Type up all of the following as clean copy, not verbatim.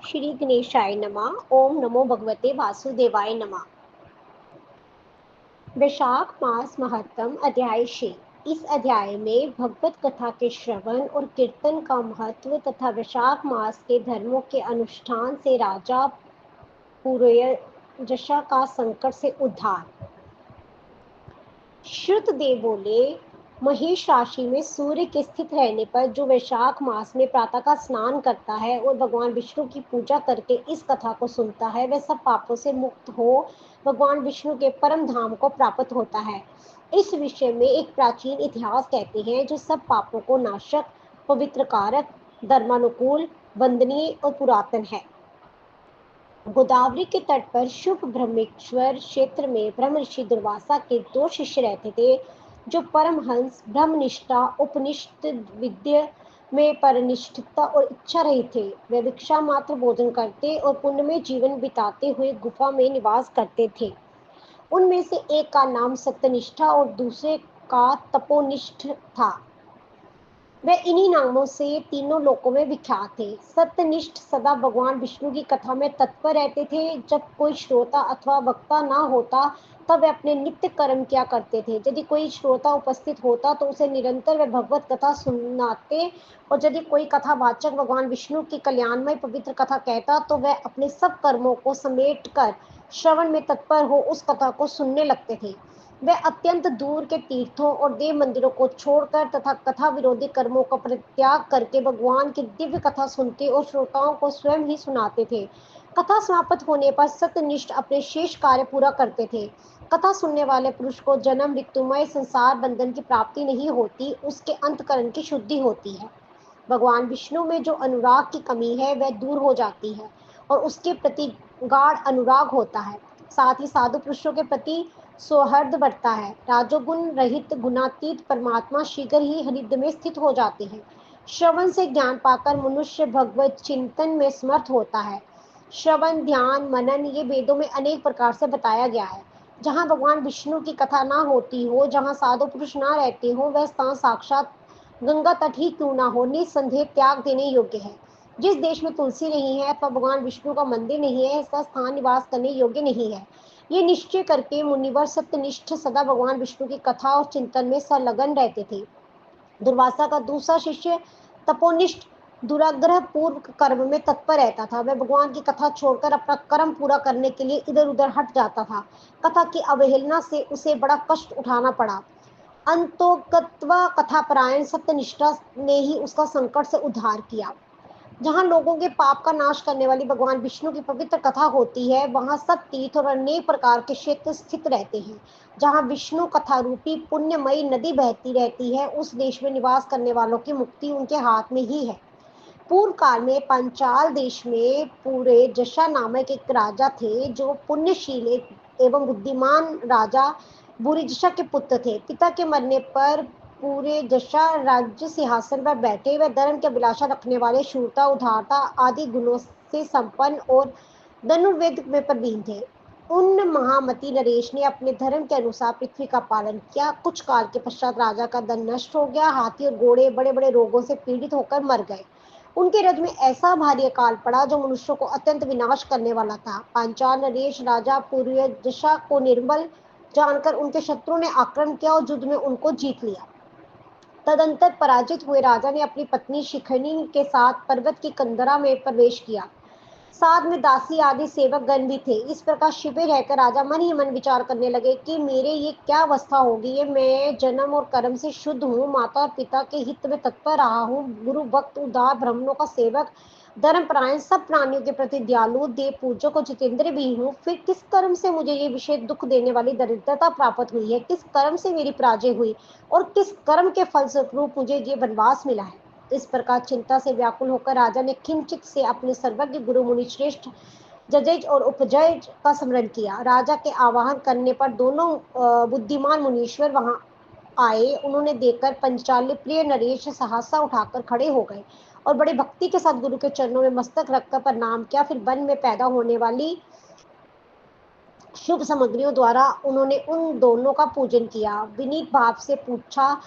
श्री गणेशाय नमः। ओम नमो भगवते वासुदेवाय नमः। वैशाख मास महत्तम अध्याय 6। इस अध्याय में भगवत कथा के श्रवण और कीर्तन का महत्व तथा वैशाख मास के धर्मों के अनुष्ठान से राजा पुरयजशा का संकट से उद्धार। श्रुतदेव बोले, महेश राशि में सूर्य के स्थित रहने पर जो वैशाख मास में प्रातः का स्नान करता है और भगवान विष्णु की पूजा करके इस कथा को सुनता है, वह सब पापों से मुक्त हो भगवान विष्णु के परम धाम को प्राप्त होता है। इस विषय में एक प्राचीन इतिहास कहते हैं जो सब पापों को नाशक, पवित्र कारक, धर्मानुकूल, वंदनीय और पुरातन है। गोदावरी के तट पर शुभ ब्रह्मेश्वर क्षेत्र में ब्रह्म ऋषि दुर्वासा के 2 शिष्य रहते थे, जो परमहंस, ब्रह्मनिष्ठा, उपनिषद विद्या में परनिष्ठता और इच्छा रहित थे। वे भिक्षा मात्र भोजन करते और पुण्य में जीवन बिताते हुए गुफा में निवास करते थे। उनमें से एक का नाम सत्यनिष्ठा और दूसरे का तपोनिष्ठ था। वे इन्हीं नामों से तीनों लोकों में विख्यात थे। सत्यनिष्ठ सदा भगवान विष्णु की कथा में तत्पर रहते थे। जब कोई श्रोता अथवा वक्ता ना होता तब वे अपने नित्य कर्म किया करते थे। यदि कोई श्रोता उपस्थित होता तो उसे निरंतर वे भगवत कथा सुनाते, और यदि कोई कथावाचक भगवान विष्णु की कल्याणमय पवित्र कथा कहता तो वह अपने सब कर्मों को समेट कर श्रवण में तत्पर हो उस कथा को सुनने लगते थे। वे अत्यंत दूर के तीर्थों और देव मंदिरों को छोड़कर तथा कथा विरोधी कर्मों का परित्याग करके भगवान की दिव्य कथा सुनते और श्रोताओं को स्वयं ही सुनाते थे। कथा समाप्त होने पर सत्यनिष्ठ अपने शेष कार्य पूरा करते थे। कथा सुनने वाले पुरुष को जन्म मृत्युमय संसार बंधन की प्राप्ति नहीं होती, उसके अंतकरण की शुद्धि होती है। भगवान विष्णु में जो अनुराग की कमी है वह दूर हो जाती है और उसके प्रति गाढ़ अनुराग होता है। साथ ही साधु पुरुषों के प्रति सौहार्द बढ़ता है। राजोगुण रहित गुणातीत परमात्मा शीघ्र ही हृदय में स्थित हो जाते हैं। श्रवण से ज्ञान पाकर मनुष्य भगवत चिंतन में समर्थ होता है। श्रवण, ध्यान, मनन ये वेदों में अनेक प्रकार से बताया गया है। जहाँ भगवान विष्णु की कथा ना होती हो, जहाँ साधु पुरुष ना रहते हो, वह स्थान साक्षात गंगा तट ही क्यों ना हो, निसंदेह त्याग देने योग्य है। जिस देश में तुलसी नहीं है अथवा भगवान विष्णु का मंदिर नहीं है, ऐसा स्थान निवास करने योग्य नहीं है। ये निश्चय करके मुनिवर सत्यनिष्ठ सदा भगवान विष्णु की कथा और चिंतन में संलग्न रहते थे। दुर्वासा का दूसरा शिष्य तपोनिष्ठ दुराग्रह पूर्व कर्म में तत्पर रहता था। वह भगवान की कथा छोड़कर अपना कर्म पूरा करने के लिए इधर उधर हट जाता था। कथा की अवहेलना से उसे बड़ा कष्ट उठाना पड़ा। अंतोगत्वा कथापरायण सत्यनिष्ठा ने ही उसका संकट से उद्धार किया। जहाँ लोगों के पाप का नाश करने वाली भगवान विष्णु की पवित्र कथा होती है, वहाँ सब तीर्थ और अनेक प्रकार के क्षेत्र स्थित रहते हैं। जहाँ विष्णु कथा रूपी पुण्यमयी नदी बहती रहती है, उस देश में निवास करने वालों की मुक्ति उनके हाथ में ही है। पूर्व काल में पांचाल देश में पूरे जशा नामक एक राजा थे, जो पुण्यशील एवं बुद्धिमान राजा बुरिजशा के पुत्र थे। पिता के मरने पर पूरे जशा राज्य सिंहासन पर बैठे। वह धर्म की अभिलाषा रखने वाले, शूरता, उदारता आदि गुणों से संपन्न और धनुर्वेद में प्रवीण थे। उन महामती नरेश ने अपने धर्म के अनुसार पृथ्वी का पालन किया। कुछ काल के पश्चात राजा का धन नष्ट हो गया। हाथी और घोड़े बड़े बड़े रोगों से पीड़ित होकर मर गए। उनके रथ में ऐसा भारी अकाल पड़ा जो मनुष्यों को अत्यंत विनाश करने वाला था। पांचाल नरेश राजा पूर्वजशा को निर्बल जानकर उनके शत्रुओं ने आक्रमण किया और युद्ध में उनको जीत लिया। तदंतर पराजित हुए राजा ने अपनी पत्नी शिखनी के साथ पर्वत की कंदरा में प्रवेश किया। साथ में दासी आदि सेवक गण भी थे। इस प्रकार छिपे रहकर राजा मन ही मन विचार करने लगे कि मेरे ये क्या अवस्था होगी। ये मैं जन्म और कर्म से शुद्ध हूँ, माता और पिता के हित में तत्पर रहा हूँ, गुरु भक्त, उदार, ब्राह्मणों का सेवक, धर्मपरायण, सब प्राणियों के प्रति दयालु, देव पूजक और जितेंद्र भी हूँ। फिर किस कर्म से मुझे ये विशेष दुख देने वाली दरिद्रता प्राप्त हुई है? किस कर्म से मेरी पराजय हुई और किस कर्म के फलस्वरूप मुझे ये वनवास मिला है? इस प्रकार चिंता से व्याकुल होकर राजा ने किंचित से अपने सर्वज्ञ गुरु मुनि श्रेष्ठ जजेज और उपजय का स्मरण किया। राजा के आवाहन करने पर दोनों बुद्धिमान मुनीश्वर वहां आए। उन्होंने देखकर पंचाली प्रिय नरेश सहसा उठाकर खड़े हो गए और बड़े भक्ति के साथ गुरु के चरणों में मस्तक रखकर प्रणाम किया। फिर वन में पैदा होने वाली शुभ सामग्रियों द्वारा उन्होंने उन दोनों का पूजन किया। विनीत भाव से पूछा,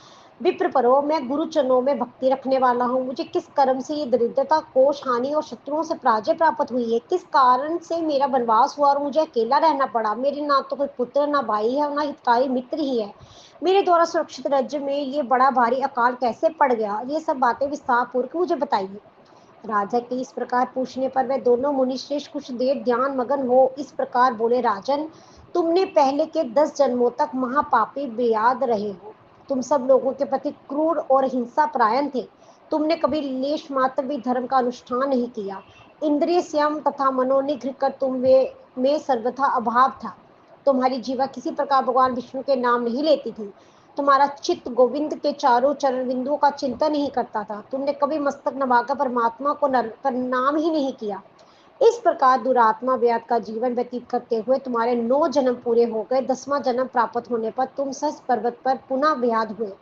विप्र परो, मैं गुरु चरणों में भक्ति रखने वाला हूँ। मुझे किस कर्म से ये दरिद्रता, कोष, हानि और शत्रुओं से पराजय प्राप्त हुई है? किस कारण से मेरा वनवास हुआ और मुझे अकेला रहना पड़ा? मेरे ना तो कोई पुत्र, ना भाई है और ना हितकारी मित्र ही है। मेरे द्वारा सुरक्षित राज्य में ये बड़ा भारी अकाल कैसे पड़ गया? ये सब बातें विस्तार पूर्वक मुझे बताइए। राजा के इस प्रकार पूछने पर वे दोनों मुनिश्रेष्ठ कुछ देर ध्यान मगन हो इस प्रकार बोले, राजन, तुमने पहले के 10 जन्मों तक महापापी बेयाद रहे हो। तुम सब लोगों के प्रति क्रूर और हिंसा परायण थे। तुमने कभी लेश मात्र भी धर्म का अनुष्ठान नहीं किया। इंद्रिय संयम तथा मनोनिग्रह कर तुम में सर्वथा अभाव था। तुम्हारी जीवा किसी प्रकार भगवान विष्णु के नाम नहीं लेती थी। तुम्हारा चित्त गोविंद के चारों चरण बिंदुओं का चिंतन नहीं करता था। तुमने कभी मस्तक नवाकर परमात्मा को प्रणाम ही नहीं किया। इस प्रकार दुरात्मा व्याध का जीवन व्यतीत करते हुए तुम्हारे 9 जन्म पूरे हो गए। 10वां जन्म प्राप्त होने पर तुम सस पर्वत पर पुनः व्याध हुए।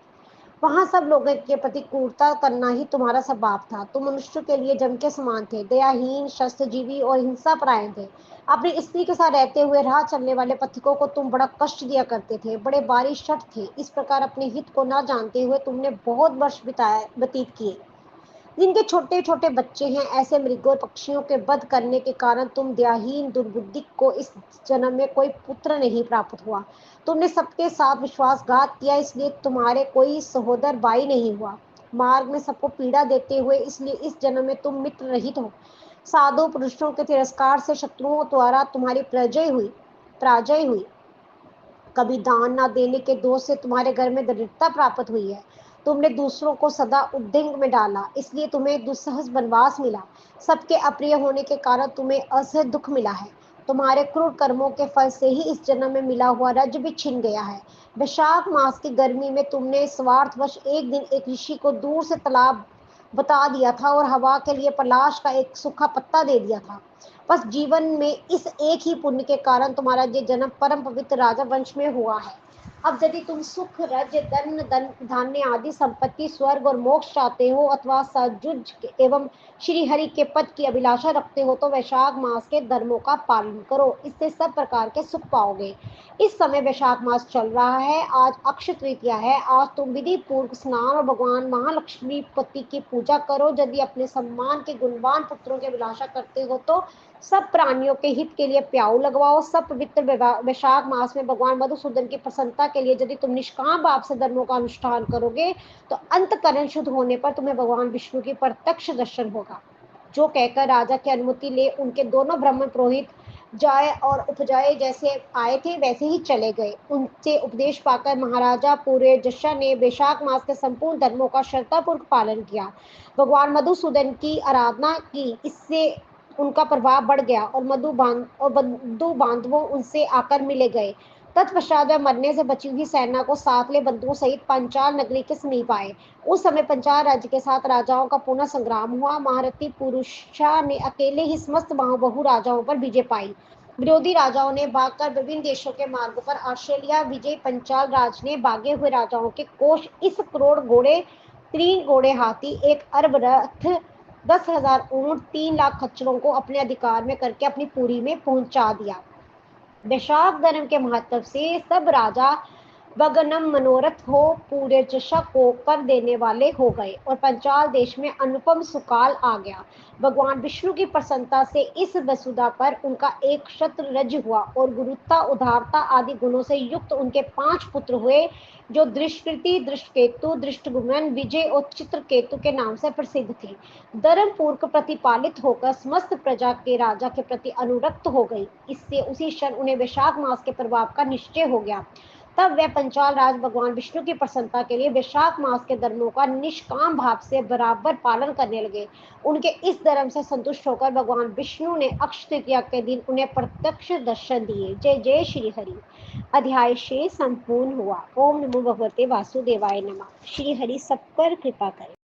वहां सब लोगों के प्रति क्रूरता करना ही तुम्हारा स्वभाव था। तुम मनुष्य के लिए जम के समान थे, दयाहीन, शस्त्रजीवी और हिंसा परायण थे। अपनी स्त्री के साथ रहते हुए राह चलने वाले पथिकों को तुम बड़ा कष्ट दिया करते थे, बड़े बारिश शठ थे। इस प्रकार अपने हित को न जानते हुए तुमने बहुत वर्ष व्यतीत किए। जिनके छोटे छोटे बच्चे हैं, ऐसे मृगों और पक्षियों के वध करने के कारण तुम दयाहीन दुर्बुद्धि को इस जन्म में कोई पुत्र नहीं प्राप्त हुआ। तुमने सबके साथ विश्वासघात किया, इसलिए तुम्हारे कोई सहोदर भाई नहीं हुआ। मार्ग में सबको पीड़ा देते हुए, इसलिए इस जन्म में तुम मित्र रहित हो। साधु पुरुषों के तिरस्कार से शत्रुओं द्वारा तुम्हारी पराजय हुई। कभी दान न देने के दोष से तुम्हारे घर में दरिद्रता प्राप्त हुई है। तुमने दूसरों को सदा उद्दंग में डाला, इसलिए तुम्हें दुस्सह वनवास मिला। सबके अप्रिय होने के कारण तुम्हें असह्य दुख मिला है। तुम्हारे क्रूर कर्मों के फल से ही इस जन्म में मिला हुआ राज्य भी छिन गया है। वैशाख मास की गर्मी में तुमने स्वार्थवश एक दिन एक ऋषि को दूर से तालाब बता दिया था और हवा के लिए पलाश का एक सूखा पत्ता दे दिया था। बस जीवन में इस एक ही पुण्य के कारण तुम्हारा ये जन्म परम पवित्र राजा वंश में हुआ है। अब यदि तुम सुख, राज्य, धान्य आदि संपत्ति, स्वर्ग और मोक्ष चाहते हो अथवा सजुज एवं श्री हरि के पद की अभिलाषा रखते हो तो वैशाख मास के धर्मों का पालन करो, इससे सब प्रकार के सुख पाओगे। इस समय वैशाख मास चल रहा है। आज अक्षय तृतीया है। आज तुम विधि पूर्वक स्नान और भगवान महालक्ष्मी पति की पूजा करो। यदि अपने सम्मान के गुणवान पुत्रों की अभिलाषा करते हो तो सब प्राणियों के हित के लिए प्याऊ लगवाओ। सब पवित्र वैशाख मास में भगवान मधुसूदन की प्रसन्नता के लिए यदि तुम निष्काम भाव से धर्मों का अनुष्ठान करोगे तो अंतःकरण शुद्ध होने पर तुम्हें भगवान विष्णु की प्रत्यक्ष दर्शन होगा। जो कहकर राजा की अनुमति ले उनके दोनों ब्रह्म पुरोहित जाए और उपजाए जैसे आए थे वैसे ही चले गए। उनसे उपदेश पाकर महाराजा पूरे जशा ने वैशाख मास के संपूर्ण धर्मों का श्रद्धापूर्वक पालन किया। भगवान मधुसूदन की आराधना की, इससे उनका प्रभाव बढ़ गया और बंधु बांधवों उनसे आकर मिले गए। तत्पश्चात वह मरने से बची हुई सेना को साथ ले बंधुओं सहित पंचाल नगरी के समीप आए। उस समय पंचाल राज्य के साथ राजाओं का पुनः संग्राम हुआ। महारथी पुरुषा ने अकेले ही समस्त बहु राजाओं पर विजय पाई। विरोधी राजाओं ने भागकर विभिन्न देशों के मार्गों पर आश्रय लिया। विजय पंचाल राज ने भागे हुए राजाओं के कोष 1 करोड़ घोड़े, 3 घोड़े हाथी, 1 अरब रथ, 10,000 ऊंट, 3 लाख खच्चरों को अपने अधिकार में करके अपनी पुरी में पहुंचा दिया। वैशाख धर्म के महत्व से सब राजा बगनम मनोरथ हो पूरे जशा को कर देने वाले हो गए और पंचाल देश में अनुपम सुकाल आ गया। भगवान विष्णु की प्रसन्नता से इस वसुधा पर उनका एक शत्रु राज्य हुआ और गुरुता, उदारता आदि गुणों से युक्त उनके 5 पुत्र हुए जो दृष्टकृति, दृष्टकेतु, दृष्टगुम्न, विजय और चित्रकेतु के नाम से प्रसिद्ध थे। धर्म पूर्वक प्रतिपालित होकर समस्त प्रजा के राजा के प्रति अनुरक्त हो गई। इससे उसी क्षण उन्हें वैशाख मास के प्रभाव का निश्चय हो गया। तब वह पंचाल राज भगवान विष्णु की प्रसन्नता के लिए वैशाख मास के धर्मों का निष्काम भाव से बराबर पालन करने लगे। उनके इस धर्म से संतुष्ट होकर भगवान विष्णु ने अक्षय तृतीया के दिन उन्हें प्रत्यक्ष दर्शन दिए। जय जय श्री हरि। अध्याय 6 संपूर्ण हुआ। ओम नमो भगवते वासुदेवाय नमः। श्री हरि सब पर कृपा करें।